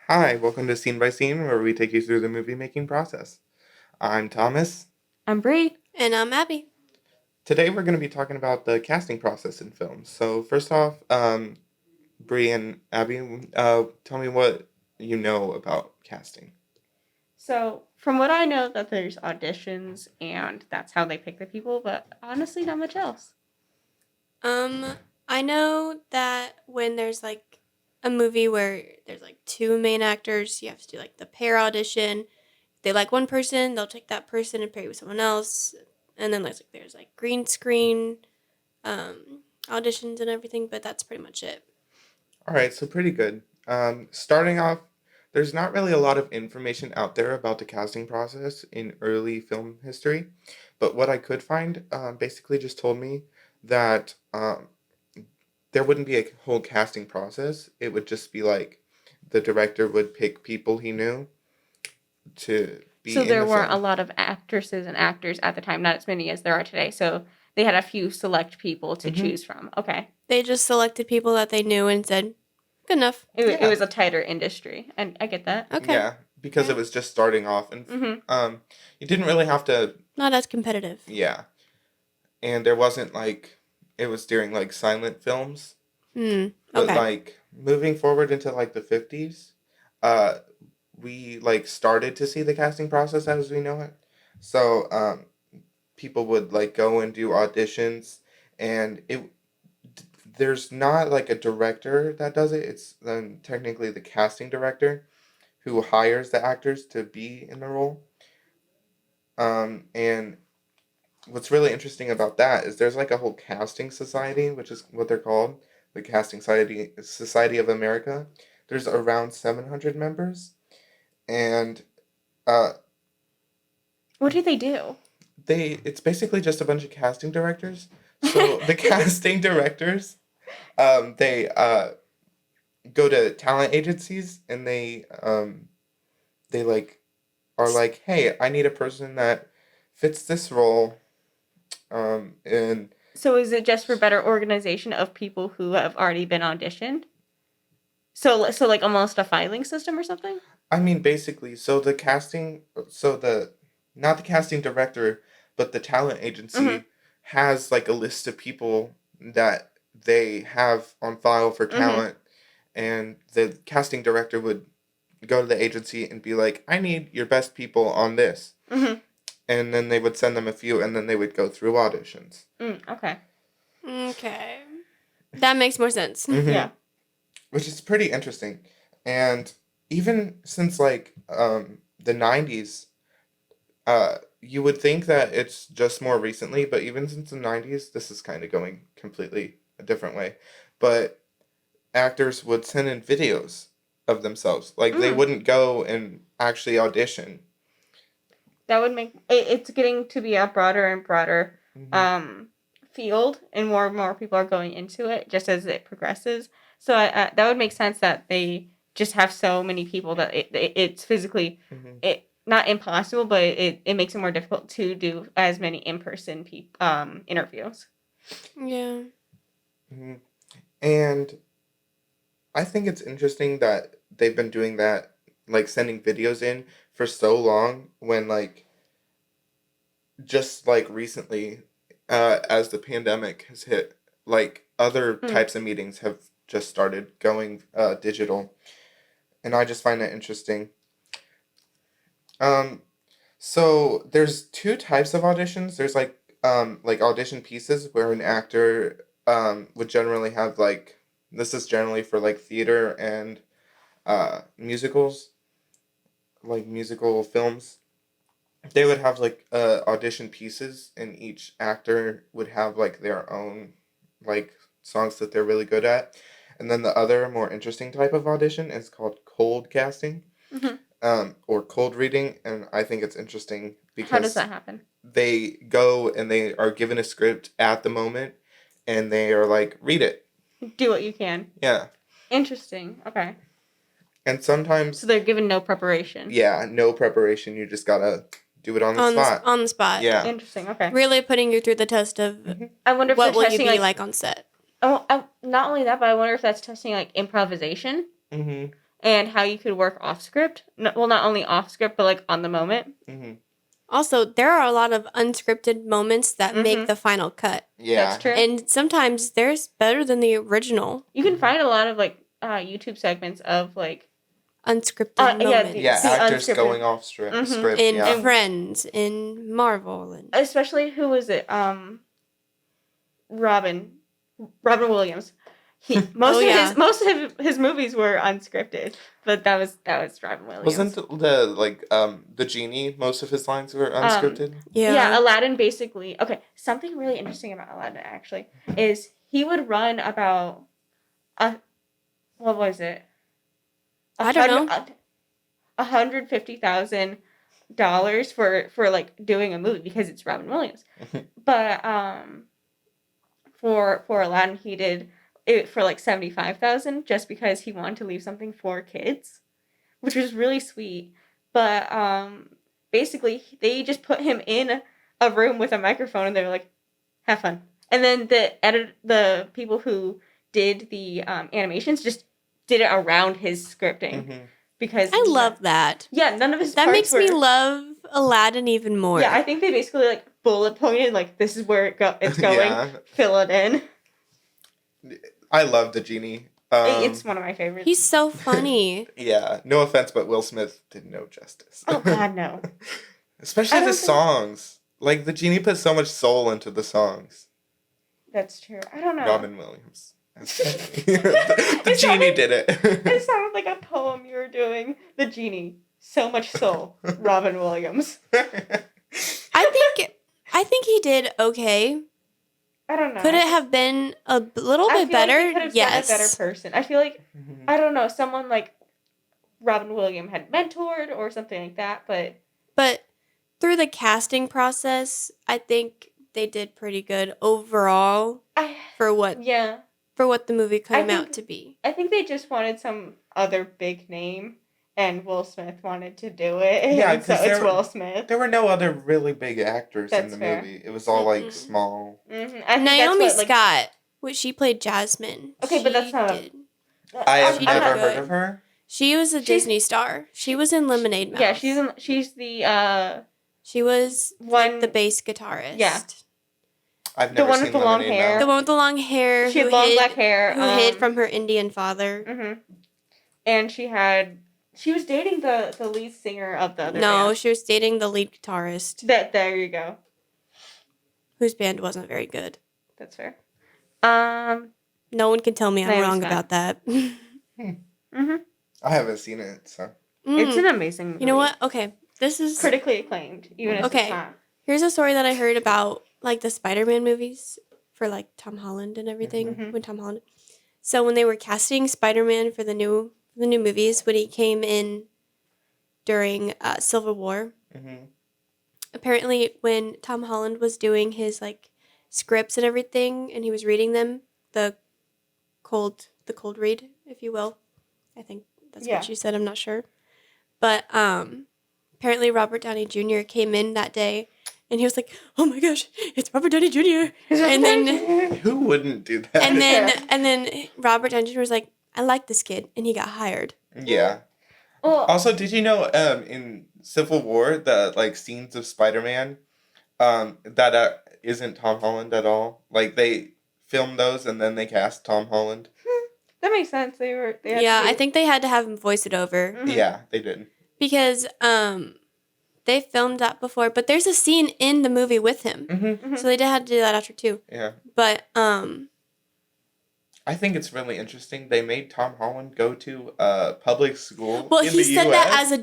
Hi, welcome to Scene by Scene, where we take you through the movie making process. I'm Thomas. I'm Bree. And I'm Abby. Today we're going to be talking about the casting process in films. So, first off, Bree and Abby, tell me what you know about casting. So, from what I know, that there's auditions and that's how they pick the people, but honestly, not much else. I know that when there's like a movie where there's like two main actors, you have to do like the pair audition. If they like one person, they'll take that person and pair it with someone else. And then there's like green screen auditions and everything, but that's pretty much it. All right, so pretty good. Starting off, there's not really a lot of information out there about the casting process in early film history, but what I could find basically just told me that there wouldn't be a whole casting process. It would just be like the director would pick people he knew to be So in there the weren't a film. lot of actresses and actors at the time, not as many as there are today. So they had a few select people to Mm-hmm. choose from. Okay. They just selected people that they knew and said, good enough. It was a tighter industry, and I get that. Okay. Yeah, because it was just starting off, and Mm-hmm. you didn't really have to. Not as competitive. Yeah, and there wasn't like it was during like silent films, but Okay. like moving forward into like the 50s, uh, we like started to see the casting process as we know it. So people would like go and do auditions, and there's not like a director that does it. It's technically the casting director who hires the actors to be in the role. And what's really interesting about that is there's like a whole casting society, which is what they're called, the Casting Society of America. There's around 700 members, and uh, What do they do? it's basically just a bunch of casting directors. So the casting directors, they go to talent agencies and they like are like, hey, I need a person that fits this role, and So is it just for better organization of people who have already been auditioned? So like almost a filing system or something? I mean basically, so the not the casting director, but the talent Mm-hmm. agency has like a list of people that they have on file for Mm-hmm. talent, and the casting director would go to the agency and be like, I need your best people on this. Mm-hmm. And then they would send them a few, and then they would go through auditions. Okay. Okay. That makes more sense. Mm-hmm. Yeah. Which is pretty interesting. And even since like the 90s, you would think that it's just more recently, but even since the 90s, this is kind of going completely a different way. But actors would send in videos of themselves. Like they wouldn't go and actually audition. That would make it's getting to be a broader and broader field, and more people are going into it just as it progresses. So that would make sense that they just have so many people that it's physically it not impossible, but it makes it more difficult to do as many in-person interviews. Yeah. Mm-hmm. And I think it's interesting that they've been doing that, like sending videos in for so long when like just like recently, as the pandemic has hit, like other types of meetings have just started going digital, and I just find that interesting. Um, so there's two types of auditions. There's like audition pieces where an actor would generally have like this is generally for like theater and musicals, like musical films. They would have like audition pieces, and each actor would have like their own like songs that they're really good at. And then the other more interesting type of audition is called cold casting, Mm-hmm. or cold reading, and I think it's interesting How does because that happen? they go and they are given a script at the moment, and they are like, read it. Do what you can. Yeah. Interesting. Okay. And sometimes, So they're given no preparation. yeah, no preparation. You just gotta do it on the spot. On the spot. Yeah. Interesting. Okay. Really putting you through the test of I wonder if what they're will you testing be like on set. Oh, not only that, but I wonder if that's testing like improvisation. Mm-hmm. and how you could work off script. Well, not only off script, but like on the moment. Mm-hmm. Also, there are a lot of unscripted moments that make the final cut. Yeah. That's true. And sometimes there's better than the original You can find a lot of like YouTube segments of like unscripted yeah, moments. Yeah, the actors unscripted. going off script. In Yeah. Friends, in Marvel. And Especially, who was it? Robin Williams. Most of his movies were unscripted, but that was Robin Williams. Wasn't the genie? Most of his lines were unscripted. Yeah, Aladdin basically. Okay, something really interesting about Aladdin actually is he would run about what was it? I don't know. $150,000 for like doing a movie because it's Robin Williams. But for Aladdin he did it for like 75,000 just because he wanted to leave something for kids, which was really sweet. But basically they just put him in a room with a microphone and they were like, have fun. And then the people who did the animations just did it around his scripting. Because I love that. Yeah, none of his that parts makes me love Aladdin even more. Yeah, I think they basically like bullet pointed like this is where it's going. Yeah. Fill it in. I love the genie. It's one of my favorites. He's so funny. Yeah, no offense, but Will Smith did no justice. Oh God, no. Especially the songs. Like the genie put so much soul into the songs. That's true. I don't know. Robin Williams. the genie did it. It sounded like a poem you were doing. The genie, so much soul. Robin Williams. I think he did okay. I don't know. Could it have been a little bit better? Like he could have yes. been a better person. I feel like I don't know, someone like Robin Williams had mentored or something like that, but through the casting process, I think they did pretty good overall for what the movie came out to be. I think they just wanted some other big name, and Will Smith wanted to do it. Yeah, so it's Will Smith. There were no other really big actors in the fair. movie. It was all like small. Mm-hmm. Naomi Scott, she played Jasmine. Okay, but that's not. I have never heard of her. She was a Disney star. She was in Lemonade Mouth. Yeah, she's the. She was the bass guitarist. Yeah. I've never seen the long hair. The one with the long hair. She had long black hair. Who hid from her Indian father. Mm-hmm. And she was dating the lead singer of the other band. She was dating the lead guitarist. There you go. Whose band wasn't very good. That's fair. No one can tell me I'm wrong about that. Mm-hmm. I haven't seen it, so. It's an amazing movie. You know what? Okay. This is critically acclaimed, even if it's not. Here's a story that I heard about like the Spider-Man movies for like Tom Holland and everything. When Tom Holland. So when they were casting Spider-Man for the new movies, when he came in during Civil War, apparently when Tom Holland was doing his like scripts and everything, and he was reading them, the cold read, if you will. I think that's what you said. I'm not sure, but apparently Robert Downey Jr. came in that day, and he was like, "Oh my gosh, it's Robert Downey Jr." And then who wouldn't do that? And then Robert Downey Jr. was like, "I like this kid," and he got hired. Yeah. Well, also, did you know in Civil War the like scenes of Spider-Man that isn't Tom Holland at all? Like they filmed those and then they cast Tom Holland. That makes sense. I think they had to have him voice it over. Mm-hmm. Yeah, they did. Because they filmed that before, but there's a scene in the movie with him. Mm-hmm. So they did have to do that after too. Yeah. But I think it's really interesting. They made Tom Holland go to public school. Well, in he the said US. that as a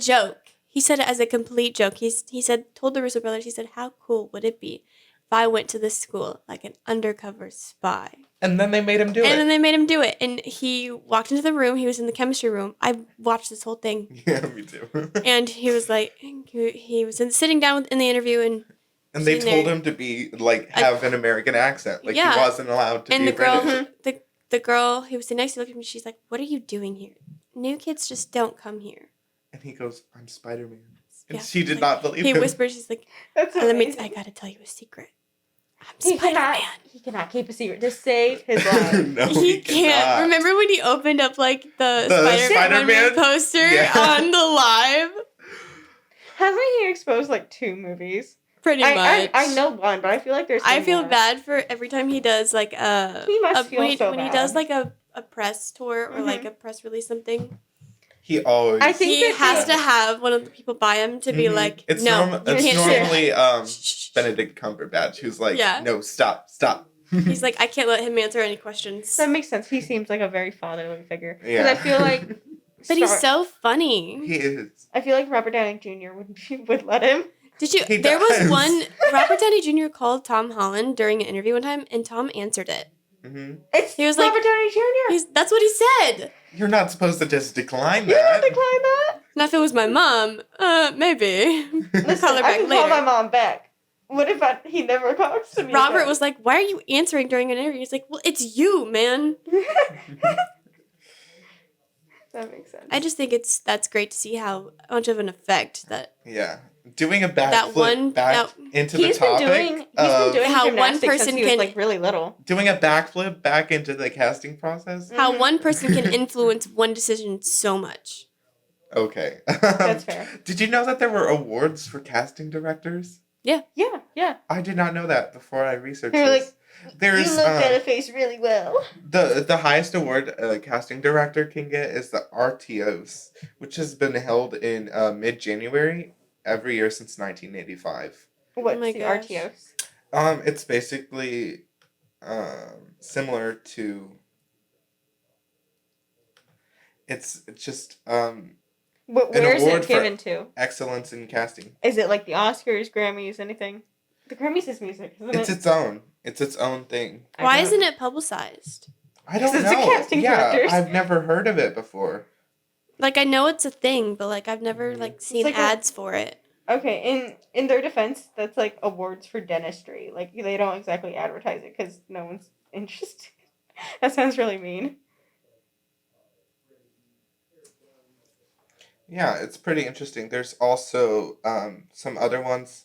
told the Russo brothers, he said, how cool would it be if I went to this school like an undercover spy? And then they made him do it. And then they made him do it. And he walked into the room. He was in the chemistry room. I watched this whole thing. Yeah, me too. And he was like, he was sitting down in the interview and they told him to be like have an American accent. Like he wasn't allowed to be British. The girl he was sitting next to looked at me. She's like, "What are you doing here? New kids just don't come here." And he goes, "I'm Spider-Man." And Yeah, she did not believe He him. whispers, "She's like, That's I gotta tell you a secret. He cannot. Spider-Man. He cannot keep a secret to save his life. No, He can't. cannot. Remember when he opened up like the Spider-Man? Spider-Man poster Yeah. on the live? Hasn't he exposed like 2 movies? Pretty much. I know one, but I feel like there's. I one feel more. bad for every time he does like He must feel when he, so when he bad. does like a press tour or like Mhm. a press release something. He always. I think He that has they- to have one of the people by him to be Mhm. like, It's no, norm- you it's can't say normally that. Shh. Benedict Cumberbatch who's like, Yeah. no, stop. He's like, I can't let him answer any questions. That makes sense. He seems like a very fatherly figure. Because yeah. I feel like. But he's so funny. He is. I feel like Robert Downey Jr. would let him. Did you? He There does. was one. Robert Downey Jr. called Tom Holland during an interview one time, and Tom answered it. Hmm. It's He was like- Robert Downey Jr. That's what he said. You're not supposed to just decline You don't that. decline that. Now, if it was my mom, maybe. Listen, Call her I back can call later. my mom back. What if he never talks to me? Robert again? was like, "Why are you answering during an interview?" He's like, "Well, it's you, man." That makes sense. I just think that's great to see how much of an effect that Yeah. Doing a That one- backflip back into the He's been topic. doing. He's been doing how one gymnastics person since he was can- like really little. Doing a backflip back into the casting process. how Mhm. one person can influence one decision so much. Okay. That's fair. Did you know that there were awards for casting directors? Yeah. I did not know that before I researched They were this. There's you looked at a face really well. the highest award a casting director can get is the RTOs, which has been held in mid-January every year since 1985. What's my the gosh. RTOs? It's basically similar to. It's just Where is award it for- given to? excellence in casting. Is it like the Oscars, Grammys, anything? The Grammys is music, isn't It's it? its own. It's its own thing. I Why don't- isn't it publicized? I don't 'Cause it's a know. casting directors. I've never heard of it before. Like I know it's a thing, but like I've never like seen like a- ads for it. Okay, in their defense, that's like awards for dentistry. Like they don't exactly advertise it because no one's interested. That sounds really mean. Yeah, it's pretty interesting. There's also some other ones.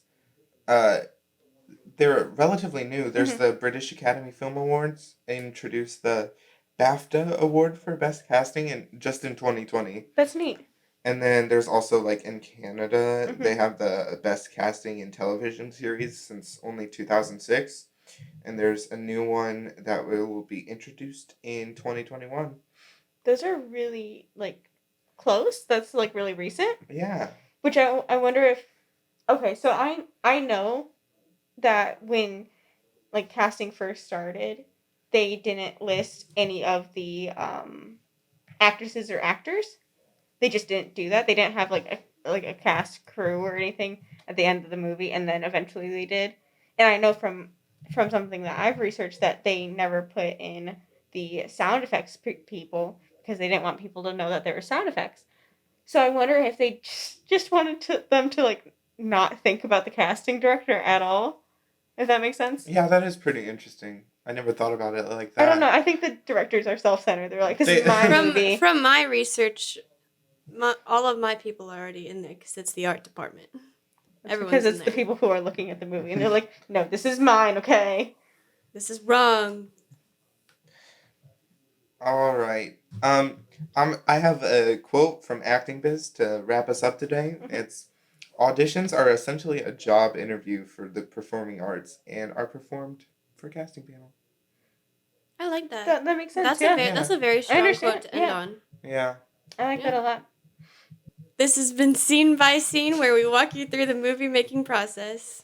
They're relatively new. There's Mhm. the British Academy Film Awards. They introduced the BAFTA Award for Best Casting in 2020. That's neat. And then there's also like in Canada, Mhm. they have the Best Casting in Television Series since only 2006. And there's a new one that will be introduced in 2021. Those are really like close. That's like really recent. Yeah. Which I wonder if. Okay, so I know that when like casting first started, they didn't list any of the actresses or actors. They just didn't do that. They didn't have like a cast crew or anything at the end of the movie, and then eventually they did. And I know from something that I've researched that they never put in the sound effects people because they didn't want people to know that there were sound effects. So I wonder if they just wanted them to like not think about the casting director at all. If that makes sense. Yeah, that is pretty interesting. I never thought about it like that. I don't know. I think the directors are self-centered. They're like, this They- is my movie. From my research, all of my people are already in there because it's the art department. Everyone's Because in it's the there. people who are looking at the movie and they're like, no, this is mine, okay? This is wrong. All right. I have a quote from Acting Biz to wrap us up today. Mhm. It's auditions are essentially a job interview for the performing arts and are performed for a casting panel. I like that. That makes sense. Yeah. That's a very strong understand, quote to end yeah. on. Yeah. I like that a lot. This has been Scene by Scene, where we walk you through the movie making process.